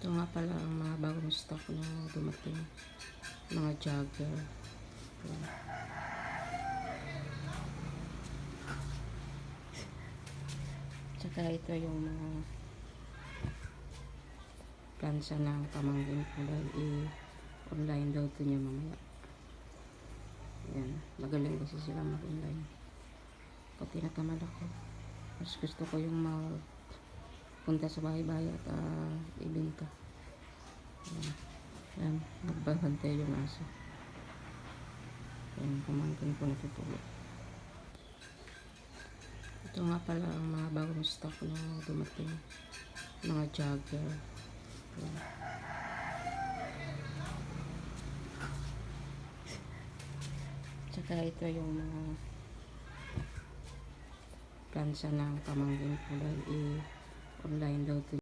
Ito nga pala ang mga bagong stock na dumating. Mga jogger. Ayan. Tsaka ito yung mga plansa ng pamangkin ko dahil online daw ito niya mamaya. Ayan. Magaling kasi sila mag-online. Pati natamad ako. Mas gusto ko yung punta sa bahay-bahay at ibenta. Ayan, nagbabantay yung aso. Ayan, pamangkin ko natutulog. Ito nga pala ang mga bagong stock na dumating. Mga jogger. Ayan. Tsaka ito yung mga plansa ng pamangkin ko dahil online daw ito